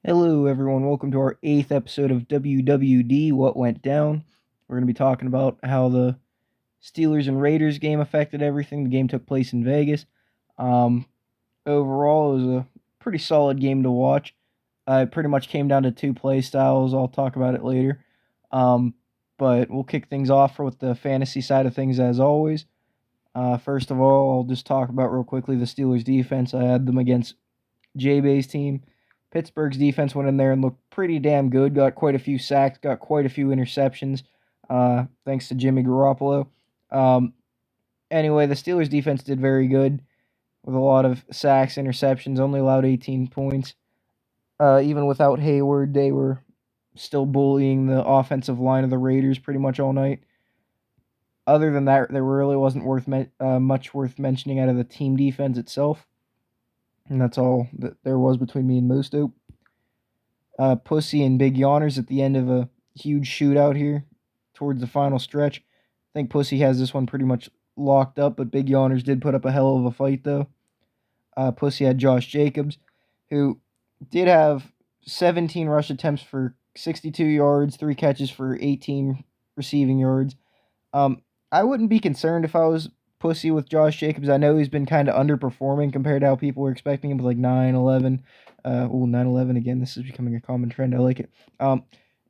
Hello, everyone. Welcome to our 8th episode of WWD What Went Down. We're going to be talking about how the Steelers and Raiders game affected everything. The game took place in Vegas. Um, Overall, it was a pretty solid game to watch. It pretty much came down to two play styles. I'll talk about it later. Um, but we'll kick things off with the fantasy side of things as always. First of all, I'll just talk about real quickly the Steelers defense. I had them against J-Bay's team. Pittsburgh's defense went in there and looked pretty damn good. Got quite a few sacks, got quite a few interceptions, thanks to Jimmy Garoppolo. Um, anyway, the Steelers' defense did very good with a lot of sacks, interceptions, only allowed 18 points. Even without Hayward, they were still bullying the offensive line of the Raiders pretty much all night. Other than that, there really wasn't much worth mentioning out of the team defense itself. And that's all that there was between me and Mosto. Pussy and Big Yawners at the end of a huge shootout here towards the final stretch. I think Pussy has this one pretty much locked up, but Big Yawners did put up a hell of a fight, though. Pussy had Josh Jacobs, who did have 17 rush attempts for 62 yards, 3 catches for 18 receiving yards. Um, I wouldn't be concerned if I was Pussy with Josh Jacobs. I know he's been kind of underperforming compared to how people were expecting him with like 9, 11. 9, 11 again. This is becoming a common trend. I like it.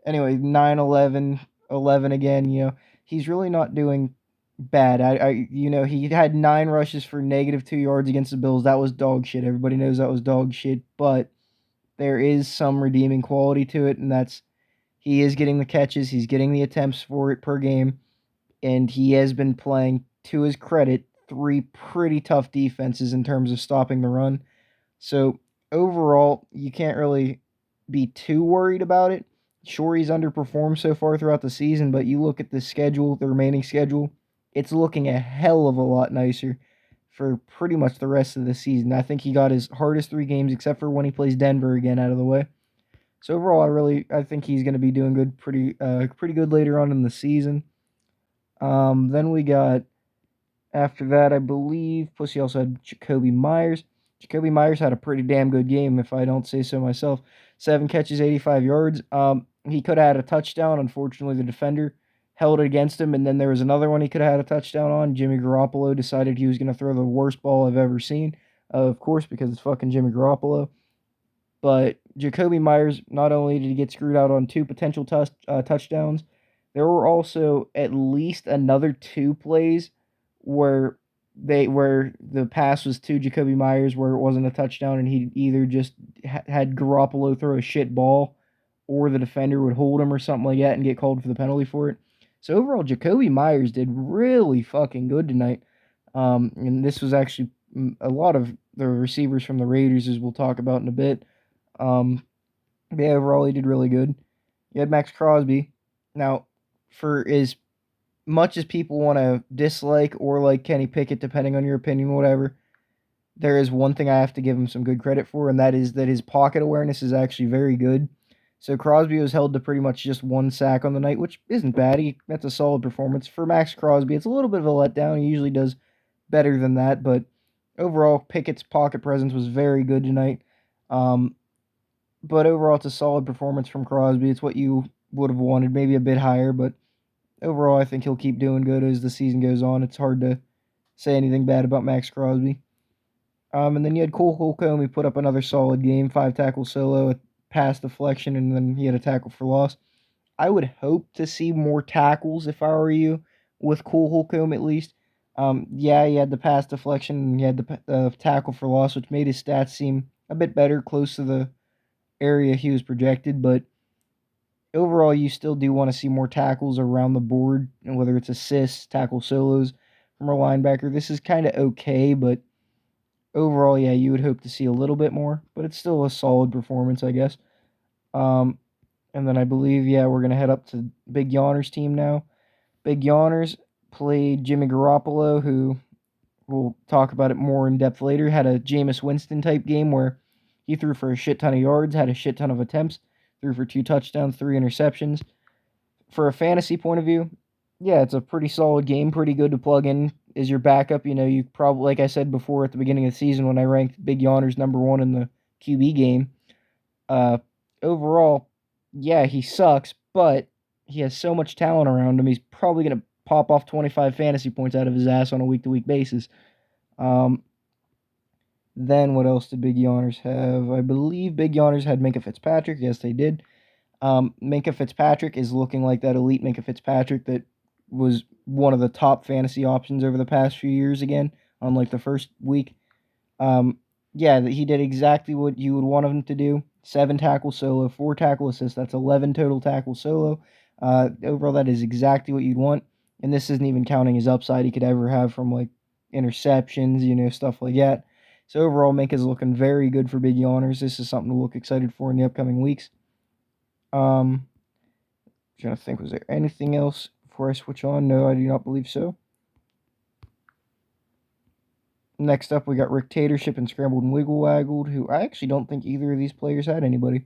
Anyway, 9, 11, 11 again. He's really not doing bad. He had 9 rushes for -2 yards against the Bills. That was dog shit. Everybody knows that was dog shit, but there is some redeeming quality to it, and that's he is getting the catches, he's getting the attempts for it per game, and he has been playing, to his credit, three pretty tough defenses in terms of stopping the run. So overall, you can't really be too worried about it. Sure, he's underperformed so far throughout the season, but you look at the schedule, the remaining schedule, it's looking a hell of a lot nicer for pretty much the rest of the season. I think he got his hardest 3 games, except for when he plays Denver again, out of the way. So overall, I think he's going to be doing good, pretty good later on in the season. Then we got after that, I believe Pussy also had Jacoby Myers. Jacoby Myers had a pretty damn good game, if I don't say so myself. 7 catches, 85 yards. He could have had a touchdown. Unfortunately, the defender held it against him, and then there was another one he could have had a touchdown on. Jimmy Garoppolo decided he was going to throw the worst ball I've ever seen, of course, because it's fucking Jimmy Garoppolo. But Jacoby Myers, not only did he get screwed out on 2 potential touchdowns, there were also at least another 2 plays where where the pass was to Jacoby Myers where it wasn't a touchdown, and he either just had Garoppolo throw a shit ball, or the defender would hold him or something like that and get called for the penalty for it. So overall, Jacoby Myers did really fucking good tonight. And this was actually a lot of the receivers from the Raiders, as we'll talk about in a bit. Um, yeah, overall, he did really good. You had Max Crosby. Now, for as much as people want to dislike or like Kenny Pickett, depending on your opinion, whatever, there is one thing I have to give him some good credit for, and that is that his pocket awareness is actually very good. So Crosby was held to pretty much just 1 sack on the night, which isn't bad. That's a solid performance. For Max Crosby, it's a little bit of a letdown. He usually does better than that, but overall, Pickett's pocket presence was very good tonight. Um, but overall, it's a solid performance from Crosby. It's what you would have wanted, maybe a bit higher, but overall, I think he'll keep doing good as the season goes on. It's hard to say anything bad about Max Crosby. And then you had Cole Holcomb. He put up another solid game, 5 tackle solo, a pass deflection, and then he had a tackle for loss. I would hope to see more tackles if I were you with Cole Holcomb at least. Yeah, he had the pass deflection and he had the tackle for loss, which made his stats seem a bit better, close to the area he was projected, but overall, you still do want to see more tackles around the board, and whether it's assists, tackle solos from a linebacker. This is kind of okay, but overall, yeah, you would hope to see a little bit more, but it's still a solid performance, I guess. Um, and then I believe, yeah, we're gonna head up to Big Yawner's team now. Big Yawners played Jimmy Garoppolo, who we'll talk about it more in depth later. Had a Jameis Winston type game where he threw for a shit ton of yards, had a shit ton of attempts, threw for 2 touchdowns, 3 interceptions. For a fantasy point of view, yeah, it's a pretty solid game, pretty good to plug in as your backup. You probably, like I said before at the beginning of the season when I ranked Big Yawners number 1 in the QB game, overall, yeah, he sucks, but he has so much talent around him. He's probably going to pop off 25 fantasy points out of his ass on a week to week basis. Um, then what else did Big Yawners have? I believe Big Yawners had Minka Fitzpatrick. Yes, they did. Minka Fitzpatrick is looking like that elite Minka Fitzpatrick that was one of the top fantasy options over the past few years again, on like the first week. Um, yeah, he did exactly what you would want him to do. 7 tackle solo, 4 tackle assists. That's 11 total tackle solo. Overall, that is exactly what you'd want. And this isn't even counting his upside he could ever have from like interceptions, stuff like that. So overall, Minka's looking very good for Big Yawners. This is something to look excited for in the upcoming weeks. Trying to think, was there anything else before I switch on? No, I do not believe so. Next up, we got Rick Tatership and Scrambled and Wiggle Waggled, who I actually don't think either of these players had anybody.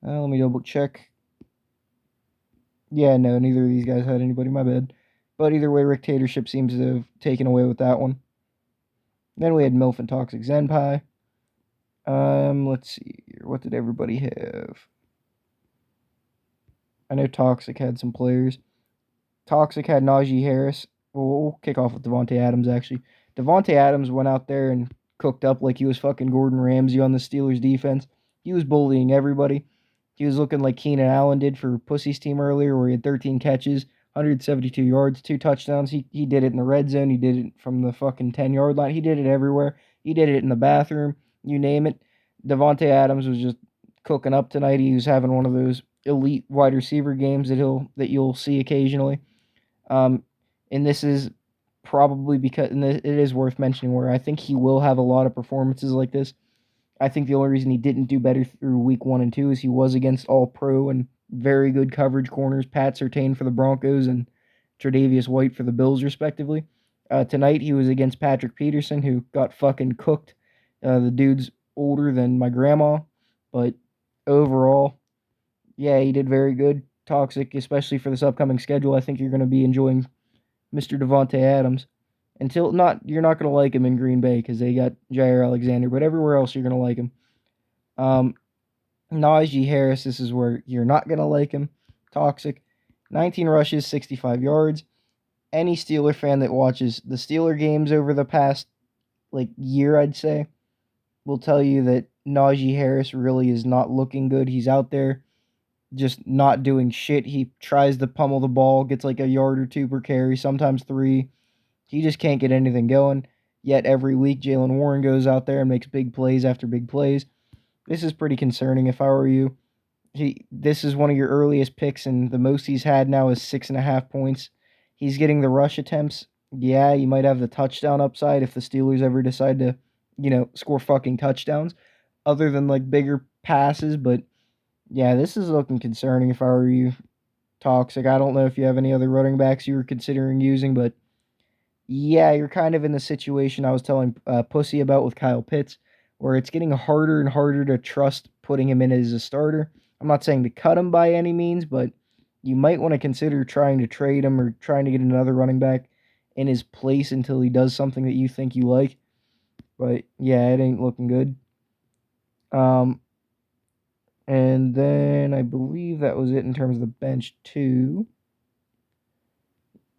Let me double check. Yeah, no, neither of these guys had anybody, my bad. But either way, Rick Tatership seems to have taken away with that one. Then we had Milf and Toxic Zenpai. Let's see here. What did everybody have? I know Toxic had some players. Toxic had Najee Harris. Well, we'll kick off with Devontae Adams, actually. Devontae Adams went out there and cooked up like he was fucking Gordon Ramsay on the Steelers defense. He was bullying everybody. He was looking like Keenan Allen did for Pussy's team earlier, where he had 13 catches, 172 yards, 2 touchdowns. He did it in the red zone. He did it from the fucking 10-yard line. He did it everywhere. He did it in the bathroom. You name it. Devontae Adams was just cooking up tonight. He was having one of those elite wide receiver games that you'll see occasionally. And this is probably because, and it is worth mentioning, where I think he will have a lot of performances like this. I think the only reason he didn't do better through week 1 and 2 is he was against all pro and very good coverage corners, Pat Surtain for the Broncos and Tre'Davious White for the Bills, respectively. Tonight he was against Patrick Peterson, who got fucking cooked. The dude's older than my grandma, but overall, yeah, he did very good. Toxic, especially for this upcoming schedule. I think you're going to be enjoying Mr. Devontae Adams. You're not going to like him in Green Bay because they got Jair Alexander, but everywhere else you're going to like him. Najee Harris, this is where you're not going to like him. Toxic, 19 rushes, 65 yards. Any Steeler fan that watches the Steeler games over the past year, I'd say, will tell you that Najee Harris really is not looking good. He's out there just not doing shit. He tries to pummel the ball, gets like a yard or 2 per carry, sometimes 3. He just can't get anything going. Yet every week, Jaylen Warren goes out there and makes big plays after big plays. This is pretty concerning if I were you. This is one of your earliest picks, and the most he's had now is 6.5 points. He's getting the rush attempts. Yeah, you might have the touchdown upside if the Steelers ever decide to, score fucking touchdowns, other than bigger passes. But yeah, this is looking concerning if I were you. Toxic. I don't know if you have any other running backs you were considering using, but yeah, you're kind of in the situation I was telling Pussy about with Kyle Pitts, where it's getting harder and harder to trust putting him in as a starter. I'm not saying to cut him by any means, but you might want to consider trying to trade him or trying to get another running back in his place until he does something that you think you like. But yeah, it ain't looking good. And then I believe that was it in terms of the bench too.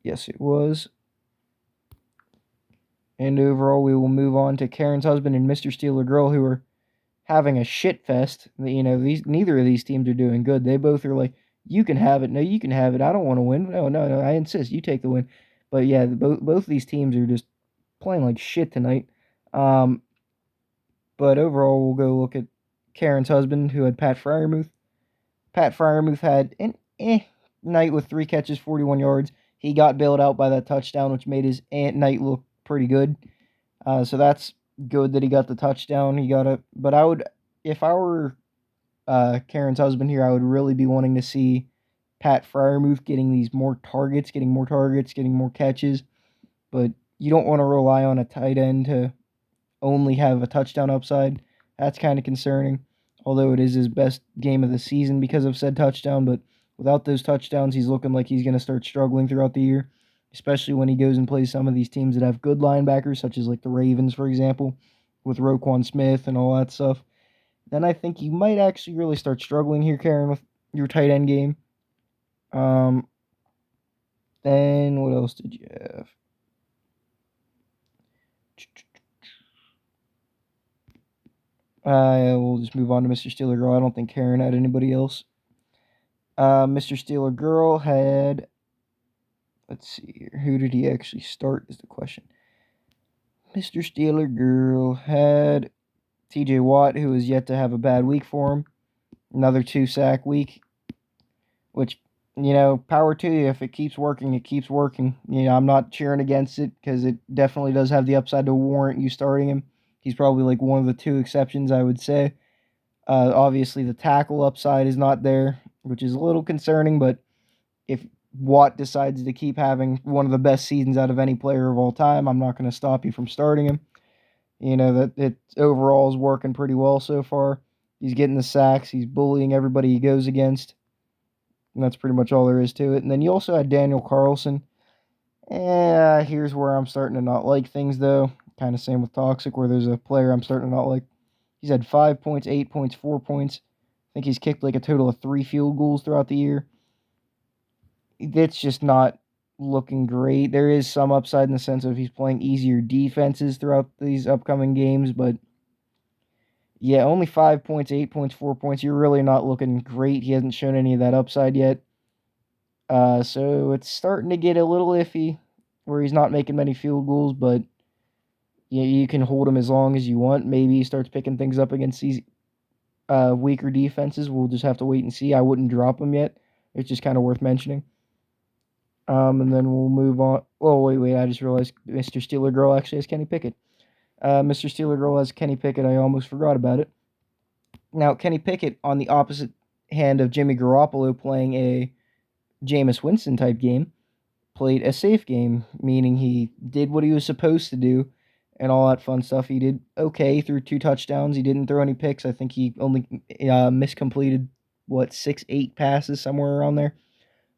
Yes, it was. And overall, we will move on to Karen's husband and Mr. Steeler Girl, who are having a shit fest. Neither of these teams are doing good. They both are like, you can have it. No, you can have it. I don't want to win. No. I insist. You take the win. But yeah, both these teams are just playing like shit tonight. But overall, we'll go look at Karen's husband, who had Pat Fryermuth. Pat Fryermuth had an night with 3 catches, 41 yards. He got bailed out by that touchdown, which made his night look pretty good. So that's good that he got the touchdown. But if I were Karen's husband here, I would really be wanting to see Pat Fryermuth getting more targets, getting more catches. But you don't want to rely on a tight end to only have a touchdown upside. That's kind of concerning, although it is his best game of the season because of said touchdown. But without those touchdowns, he's looking like he's going to start struggling throughout the year, especially when he goes and plays some of these teams that have good linebackers, such as the Ravens, for example, with Roquan Smith and all that stuff. then I think you might actually really start struggling here, Karen, with your tight end game. Then what else did you have? We'll just move on to Mr. Steeler Girl. I don't think Karen had anybody else. Mr. Steeler Girl had, let's see here. Who did he actually start is the question. Mr. Steeler Girl had TJ Watt, who is yet to have a bad week for him. Another 2-sack week, which, power to you. If it keeps working, it keeps working. I'm not cheering against it because it definitely does have the upside to warrant you starting him. He's probably like one of the 2 exceptions, I would say. Obviously, the tackle upside is not there, which is a little concerning, but if Watt decides to keep having one of the best seasons out of any player of all time, I'm not going to stop you from starting him. That it overall is working pretty well so far. He's getting the sacks. He's bullying everybody he goes against. And that's pretty much all there is to it. And then you also had Daniel Carlson. Here's where I'm starting to not like things, though. Kind of same with Toxic, where there's a player I'm starting to not like. He's had 5 points, 8 points, 4 points. I think he's kicked like a total of 3 field goals throughout the year. That's just not looking great. There is some upside in the sense of he's playing easier defenses throughout these upcoming games, but yeah, only 5 points, 8 points, 4 points. You're really not looking great. He hasn't shown any of that upside yet. So it's starting to get a little iffy where he's not making many field goals, but yeah, you can hold him as long as you want. Maybe he starts picking things up against these weaker defenses. We'll just have to wait and see. I wouldn't drop him yet. It's just kind of worth mentioning. And then we'll move on. Oh, wait. I just realized Mr. Steeler Girl actually has Kenny Pickett. Mr. Steeler Girl has Kenny Pickett. I almost forgot about it. Now, Kenny Pickett, on the opposite hand of Jimmy Garoppolo playing a Jameis Winston type game, played a safe game, meaning he did what he was supposed to do and all that fun stuff. He did okay, threw 2 touchdowns. He didn't throw any picks. I think he only miscompleted, 6, 8 passes, somewhere around there.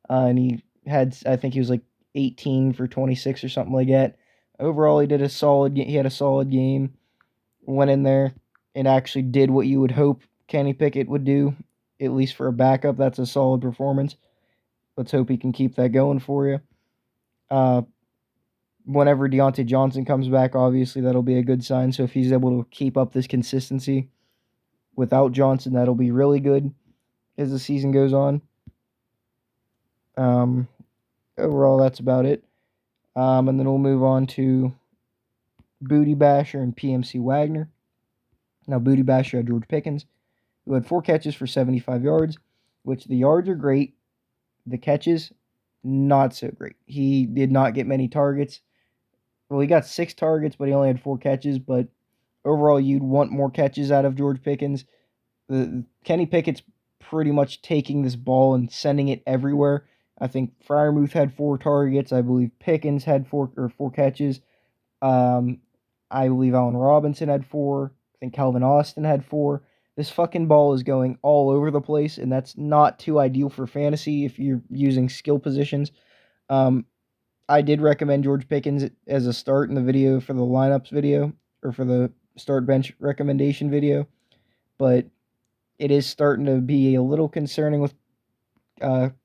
And he had, I think he was like 18 for 26 or something like that. Overall, he had a solid game, went in there and actually did what you would hope Kenny Pickett would do, at least for a backup. That's a solid performance. Let's hope he can keep that going for you. Whenever Deontay Johnson comes back, obviously that'll be a good sign. So if he's able to keep up this consistency without Johnson, that'll be really good as the season goes on. Overall, that's about it. And then we'll move on to Booty Basher and PMC Wagner. Now, Booty Basher had George Pickens, who had 4 catches for 75 yards, which the yards are great. The catches, not so great. He did not get many targets. Well, he got 6 targets, but he only had 4 catches. But overall, you'd want more catches out of George Pickens. Kenny Pickett's pretty much taking this ball and sending it everywhere. I think Freiermuth had 4 targets. I believe Pickens had 4 catches. I believe Allen Robinson had 4. I think Calvin Austin had 4. This fucking ball is going all over the place, and that's not too ideal for fantasy if you're using skill positions. I did recommend George Pickens as a start in the video for the lineups video, or for the start bench recommendation video, but it is starting to be a little concerning with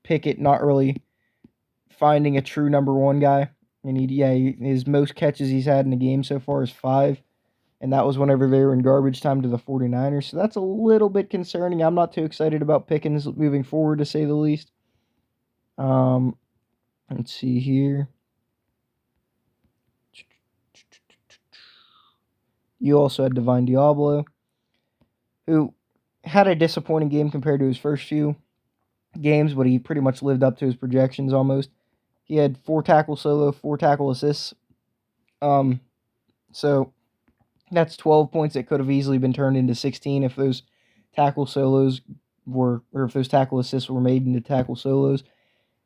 Pickett not really finding a true number 1 guy. And his most catches he's had in a game so far is 5. And that was whenever they were in garbage time to the 49ers. So that's a little bit concerning. I'm not too excited about Pickens moving forward, to say the least. Let's see here. You also had Divine Diablo, who had a disappointing game compared to his first few games, but he pretty much lived up to his projections almost. He had 4 tackle solo, 4 tackle assists. So that's 12 points that could have easily been turned into 16 if those tackle solos or if those tackle assists were made into tackle solos.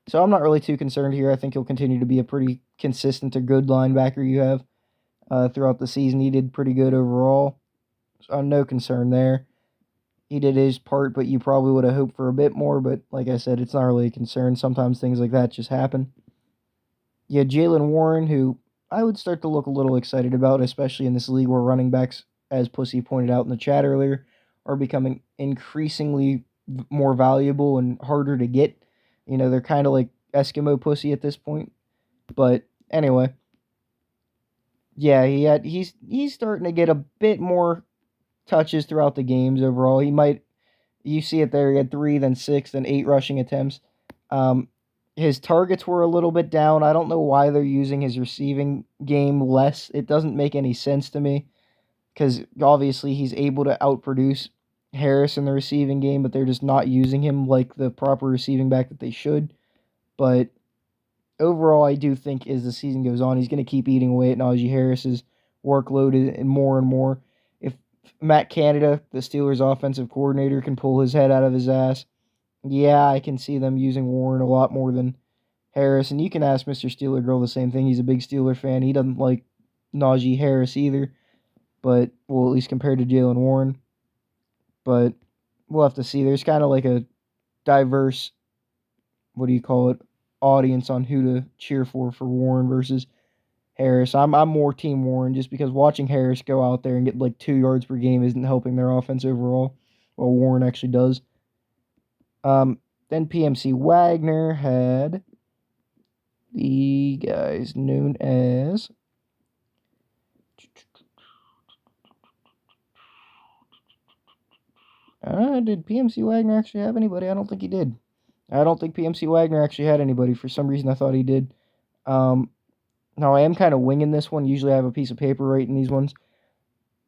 So I'm not really too concerned here. I think he'll continue to be a pretty consistent to good linebacker you have throughout the season. He did pretty good overall. So no concern there. He did his part, but you probably would have hoped for a bit more. But like I said, it's not really a concern. Sometimes things like that just happen. You had Jaylen Warren, who I would start to look a little excited about, especially in this league where running backs, as Pussy pointed out in the chat earlier, are becoming increasingly more valuable and harder to get. They're kind of like Eskimo pussy at this point. But anyway, yeah, he's starting to get a bit more touches throughout the games overall. You see it there. He had 3, then 6, then 8 rushing attempts. Um, his targets were a little bit down. I don't know why they're using his receiving game less. It doesn't make any sense to me because obviously he's able to outproduce Harris in the receiving game, but they're just not using him like the proper receiving back that they should. But overall, I do think as the season goes on, he's going to keep eating away at Najee Harris's workload and more and more. If Matt Canada, the Steelers' offensive coordinator, can pull his head out of his ass, yeah, I can see them using Warren a lot more than Harris. And you can ask Mr. Steeler Girl the same thing. He's a big Steeler fan. He doesn't like Najee Harris either, but, well, at least compared to Jalen Warren. But we'll have to see. There's kind of like a diverse, what do you call it, audience on who to cheer for Warren versus Harris. I'm more Team Warren just because watching Harris go out there and get like 2 yards per game isn't helping their offense overall. Well, Warren actually does. Then PMC Wagner had the guys known as did PMC Wagner actually have anybody? I don't think he did. I don't think PMC Wagner actually had anybody. For some reason, I thought he did. Now, I am kind of winging this one. Usually I have a piece of paper writing these ones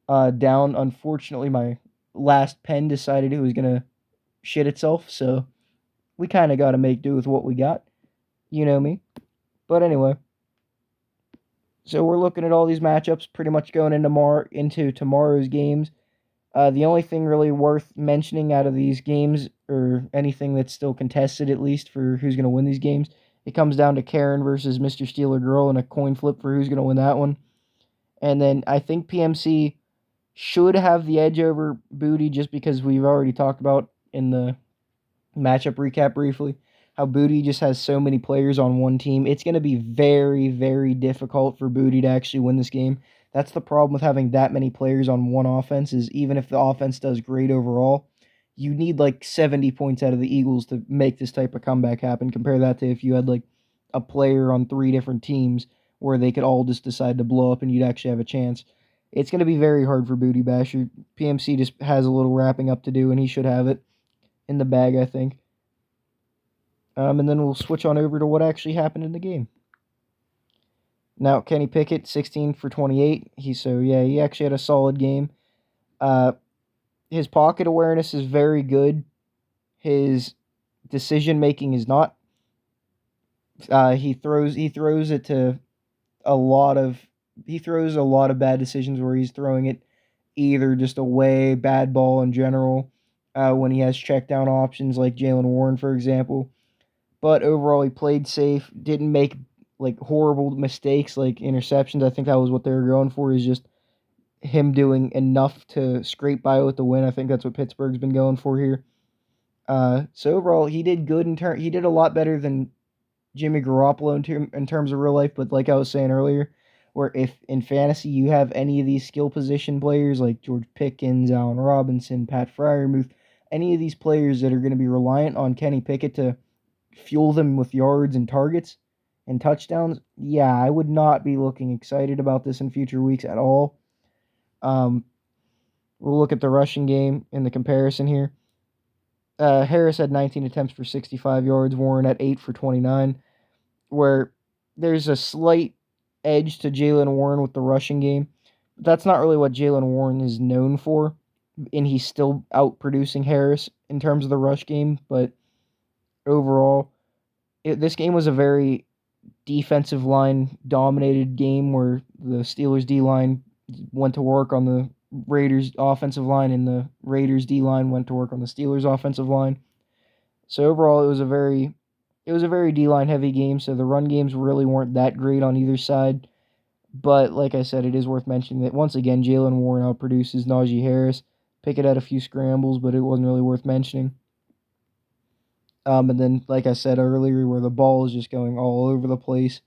down. Unfortunately, my last pen decided it was going to shit itself, so we kind of got to make do with what we got. You know me. But anyway, so we're looking at all these matchups pretty much going into tomorrow's games. The only thing really worth mentioning out of these games, or anything that's still contested at least for who's going to win these games, it comes down to Karen versus Mr. Steeler Girl and a coin flip for who's going to win that one. And then I think PMC should have the edge over Booty just because we've already talked about in the matchup recap briefly how Booty just has so many players on one team. It's going to be very, very difficult for Booty to actually win this game. That's the problem with having that many players on one offense is even if the offense does great overall, you need like 70 points out of the Eagles to make this type of comeback happen. Compare that to if you had like a player on 3 different teams where they could all just decide to blow up and you'd actually have a chance. It's going to be very hard for Booty Basher. PMC just has a little wrapping up to do, and he should have it in the bag, I think. And then we'll switch on over to what actually happened in the game. Now, Kenny Pickett, 16 for 28. He actually had a solid game. His pocket awareness is very good. His decision making is not. He throws it to he throws a lot of bad decisions where he's throwing it either just away, bad ball in general, when he has check down options like Jalen Warren, for example. But overall, he played safe, didn't make like horrible mistakes like interceptions. I think that was what they were going for, is just him doing enough to scrape by with the win. I think that's what Pittsburgh's been going for here. So overall, he did good he did a lot better than Jimmy Garoppolo in terms of real life. But like I was saying earlier, where if in fantasy you have any of these skill position players like George Pickens, Allen Robinson, Pat Freiermuth, any of these players that are going to be reliant on Kenny Pickett to fuel them with yards and targets and touchdowns, yeah, I would not be looking excited about this in future weeks at all. We'll look at the rushing game in the comparison here. Harris had 19 attempts for 65 yards, Warren at 8 for 29, where there's a slight edge to Jalen Warren with the rushing game. But that's not really what Jalen Warren is known for, and he's still outproducing Harris in terms of the rush game, but overall, this game was a very defensive line dominated game where the Steelers D line went to work on the Raiders offensive line and the Raiders D line went to work on the Steelers offensive line. So overall, it was a very D line heavy game. So the run games really weren't that great on either side. But like I said, it is worth mentioning that once again, Jalen Warren outproduces Najee Harris. Pickett had a few scrambles, but it wasn't really worth mentioning. And then, like I said earlier, where the ball is just going all over the place,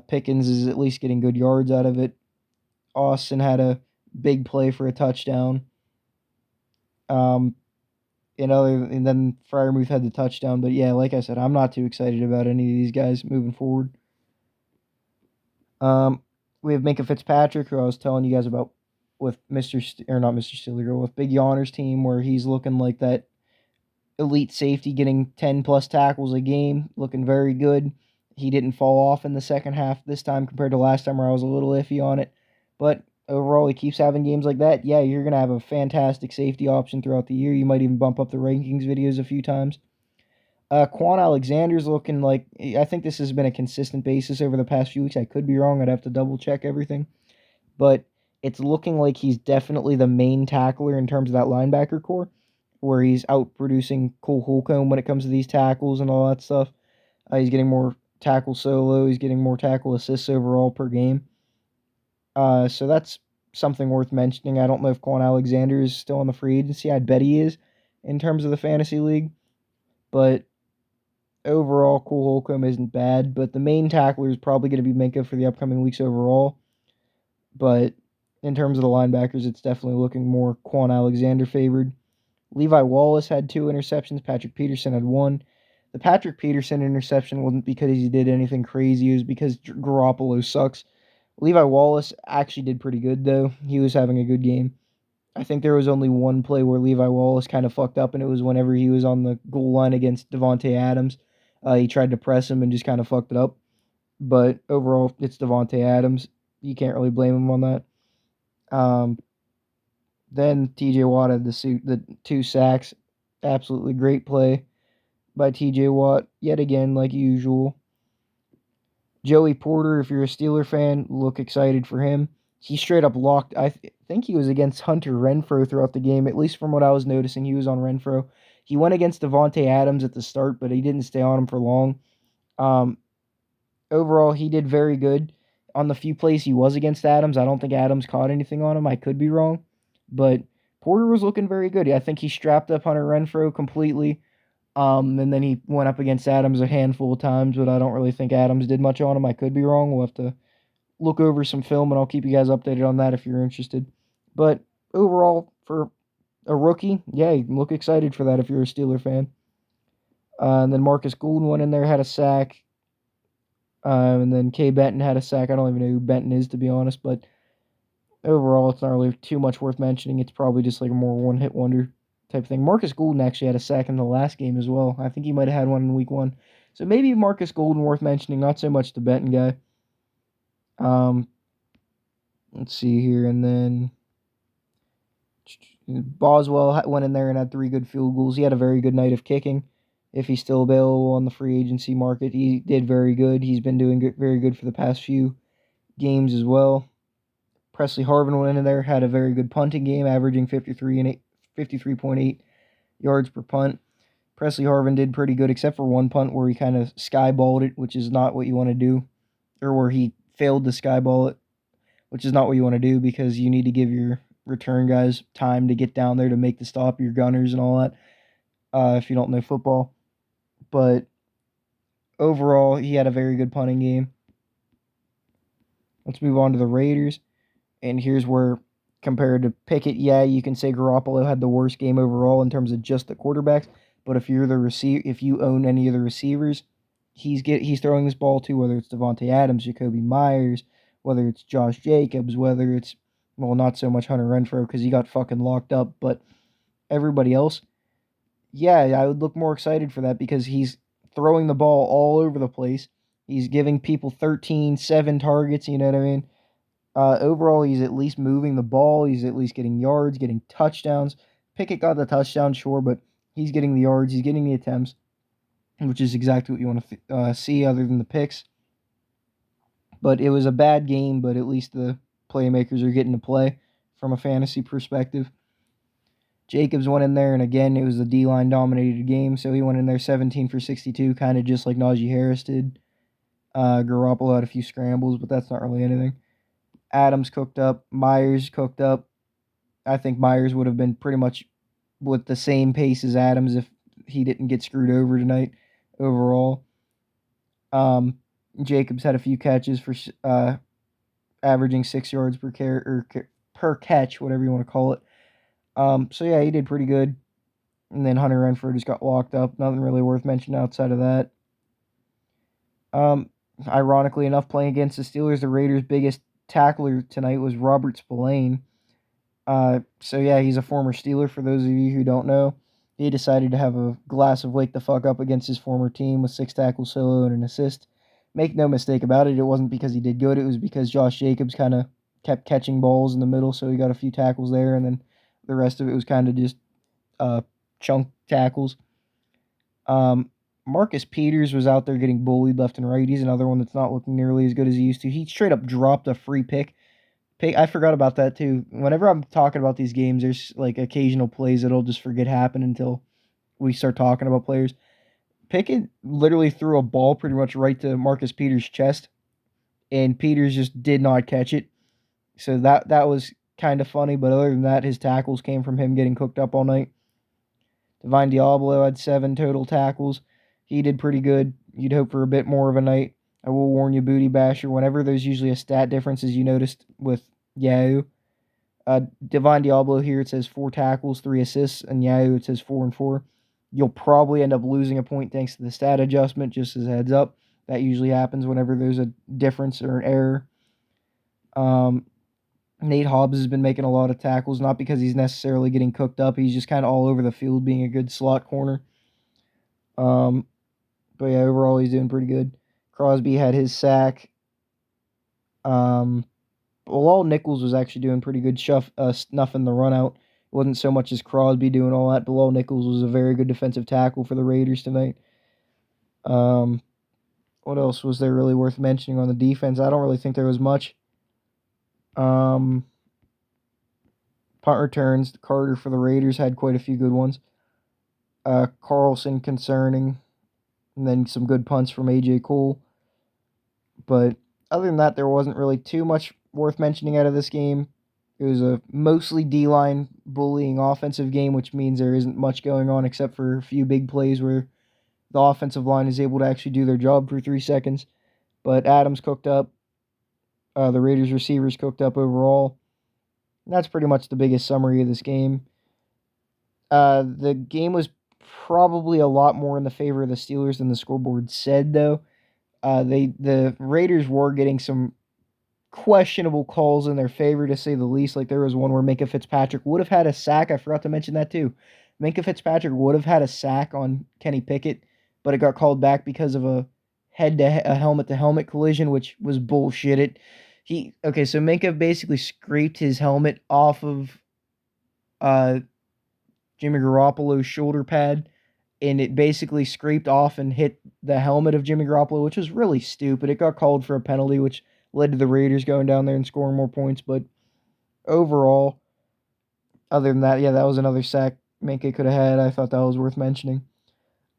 Pickens is at least getting good yards out of it. Austin had a big play for a touchdown. Um, and then Fryermuth had the touchdown. But yeah, like I said, I'm not too excited about any of these guys moving forward. We have Minka Fitzpatrick, who I was telling you guys about with or not Mr. Steeler, with Big Yawner's team, where he's looking like that elite safety, getting 10 plus tackles a game, looking very good. He didn't fall off in the second half this time compared to last time where I was a little iffy on it. But overall, he keeps having games like that. Yeah, you're going to have a fantastic safety option throughout the year. You might even bump up the rankings videos a few times. Quan Alexander's looking like, I think this has been a consistent basis over the past few weeks. I could be wrong. I'd have to double check everything. But it's looking like he's definitely the main tackler in terms of that linebacker core, where he's outproducing Cole Holcomb when it comes to these tackles and all that stuff. He's getting more tackle solo. He's getting more tackle assists overall per game. So that's something worth mentioning. I don't know if Quan Alexander is still on the free agency. I bet he is in terms of the fantasy league. But overall, Cole Holcomb isn't bad. But the main tackler is probably going to be Minka for the upcoming weeks overall. But in terms of the linebackers, it's definitely looking more Quan Alexander favored. Levi Wallace had 2 interceptions. Patrick Peterson had 1. The Patrick Peterson interception wasn't because he did anything crazy. It was because Garoppolo sucks. Levi Wallace actually did pretty good, though. He was having a good game. I think there was only one play where Levi Wallace kind of fucked up, and it was whenever he was on the goal line against Devontae Adams. He tried to press him and just kind of fucked it up. But overall, it's Devontae Adams. You can't really blame him on that. Then TJ Watt had the 2 sacks. Absolutely great play by TJ Watt, yet again, like usual. Joey Porter, if you're a Steeler fan, look excited for him. He straight up locked. Think he was against Hunter Renfrow throughout the game, at least from what I was noticing. He was on Renfrow. He went against Devontae Adams at the start, but he didn't stay on him for long. Um, Overall, he did very good. On the few plays he was against Adams, I don't think Adams caught anything on him. I could be wrong. But Porter was looking very good. I think he strapped up Hunter Renfrow completely. And then he went up against Adams a handful of times, but I don't really think Adams did much on him. I could be wrong. We'll have to look over some film, and I'll keep you guys updated on that if you're interested. But overall, for a rookie, yeah, you can look excited for that if you're a Steeler fan. And then Marcus Golden went in there, had a sack. And then Kay Benton had a sack. I don't even know who Benton is, to be honest, but overall, it's not really too much worth mentioning. It's probably just like a more one-hit wonder type thing. Marcus Golden actually had a sack in the last game as well. I think he might have had one in week 1. So maybe Marcus Golden worth mentioning, not so much the Benton guy. Let's see here, and then Boswell went in there and had 3 good field goals. He had a very good night of kicking. If he's still available on the free agency market, he did very good. He's been doing very good for the past few games as well. Presley Harvin went in there, had a very good punting game, averaging 53.8 yards per punt. Presley Harvin did pretty good, except for one punt where he kind of skyballed it, which is not what you want to do, or where he failed to skyball it, which is not what you want to do because you need to give your return guys time to get down there to make the stop, your gunners and all that, if you don't know football. But overall, he had a very good punting game. Let's move on to the Raiders. And here's where, compared to Pickett, yeah, you can say Garoppolo had the worst game overall in terms of just the quarterbacks. But if you're if you own any of the receivers, he's throwing this ball to, whether it's Devontae Adams, Jacoby Myers, whether it's Josh Jacobs, whether it's, well, not so much Hunter Renfrow because he got fucking locked up, but everybody else, yeah, I would look more excited for that because he's throwing the ball all over the place. He's giving people 13, 7 targets, you know what I mean? Overall, he's at least moving the ball. He's at least getting yards, getting touchdowns. Pickett got the touchdown, sure, but he's getting the yards. He's getting the attempts, which is exactly what you want to see other than the picks. But it was a bad game, but at least the playmakers are getting to play from a fantasy perspective. Jacobs went in there, and again, it was a D-line dominated game, so he went in there 17 for 62, kind of just like Najee Harris did. Garoppolo had a few scrambles, but that's not really anything. Adams cooked up. Myers cooked up. I think Myers would have been pretty much with the same pace as Adams if he didn't get screwed over tonight overall. Jacobs had a few catches for averaging 6 yards per catch, whatever you want to call it. So yeah, he did pretty good. And then Hunter Renfrow just got locked up. Nothing really worth mentioning outside of that. Um, Ironically enough, playing against the Steelers, the Raiders' biggest tackler tonight was Robert Spillane. So yeah, he's a former Steeler. For those of you who don't know, he decided to have a glass of wake the fuck up against his former team with 6 tackles solo and an assist. Make no mistake about it, it wasn't because he did good. It was because Josh Jacobs kind of kept catching balls in the middle, so he got a few tackles there, and then the rest of it was kind of just uh, chunk tackles. Um, Marcus Peters was out there getting bullied left and right. He's another one that's not looking nearly as good as he used to. He straight up dropped a free pick. I forgot about that too. Whenever I'm talking about these games, there's like occasional plays that I'll just forget happen until we start talking about players. Pickett literally threw a ball pretty much right to Marcus Peters' chest, and Peters just did not catch it. So that was kind of funny. But other than that, his tackles came from him getting cooked up all night. Divine Diablo had 7 total tackles. He did pretty good. You'd hope for a bit more of a night. I will warn you, Booty Basher, whenever there's usually a stat difference, as you noticed with Yahoo. Divine Diablo here, it says 4 tackles, 3 assists, and Yahoo, it says 4 and 4. You'll probably end up losing a point thanks to the stat adjustment, just as a heads up. That usually happens whenever there's a difference or an error. Um, Nate Hobbs has been making a lot of tackles, not because he's necessarily getting cooked up. He's just kind of all over the field being a good slot corner. Um, but yeah, overall he's doing pretty good. Crosby had his sack. Um, Bilal Nichols was actually doing pretty good snuffing the run out. It wasn't so much as Crosby doing all that. Bilal Nichols was a very good defensive tackle for the Raiders tonight. Um, what else was there really worth mentioning on the defense? I don't really think there was much. Um, Punt returns, Carter for the Raiders had quite a few good ones. Carlson concerning, and then some good punts from AJ Cole. But other than that, there wasn't really too much worth mentioning out of this game. It was a mostly D-line bullying offensive game, which means there isn't much going on except for a few big plays where the offensive line is able to actually do their job for 3 seconds. But Adams cooked up. The Raiders receivers cooked up overall. And that's pretty much the biggest summary of this game. The game was probably a lot more in the favor of the Steelers than the scoreboard said, though. The Raiders were getting some questionable calls in their favor, to say the least. Like there was one where Minkah Fitzpatrick would have had a sack. I forgot to mention that too. Minkah Fitzpatrick would have had a sack on Kenny Pickett, but it got called back because of a helmet to helmet collision, which was bullshit. So Minkah basically scraped his helmet off of uh Jimmy Garoppolo's shoulder pad, and it basically scraped off and hit the helmet of Jimmy Garoppolo, which was really stupid. It got called for a penalty, which led to the Raiders going down there and scoring more points. But overall, other than that, yeah, that was another sack Minka could have had. I thought that was worth mentioning.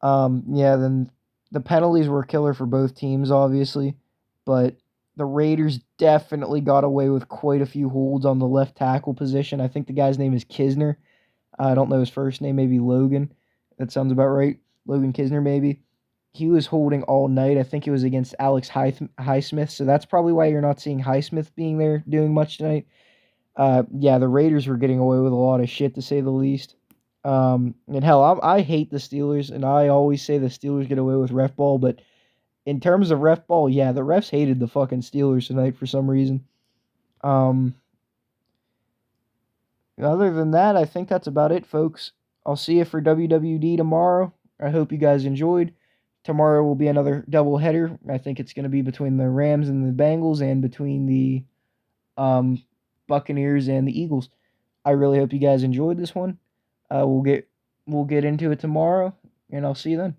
Yeah, then the penalties were killer for both teams, obviously, but the Raiders definitely got away with quite a few holds on the left tackle position. I think the guy's name is Kisner. I don't know his first name, maybe Logan. That sounds about right. Logan Kisner, maybe. He was holding all night. I think it was against Alex Highsmith, so that's probably why you're not seeing Highsmith being there doing much tonight. Yeah, the Raiders were getting away with a lot of shit, to say the least. And hell, I hate the Steelers, and I always say the Steelers get away with ref ball, but in terms of ref ball, yeah, the refs hated the fucking Steelers tonight for some reason. Um, Other than that, I think that's about it, folks. I'll see you for WWD tomorrow. I hope you guys enjoyed. Tomorrow will be another doubleheader. I think it's going to be between the Rams and the Bengals and between the um, Buccaneers and the Eagles. I really hope you guys enjoyed this one. We'll get into it tomorrow, and I'll see you then.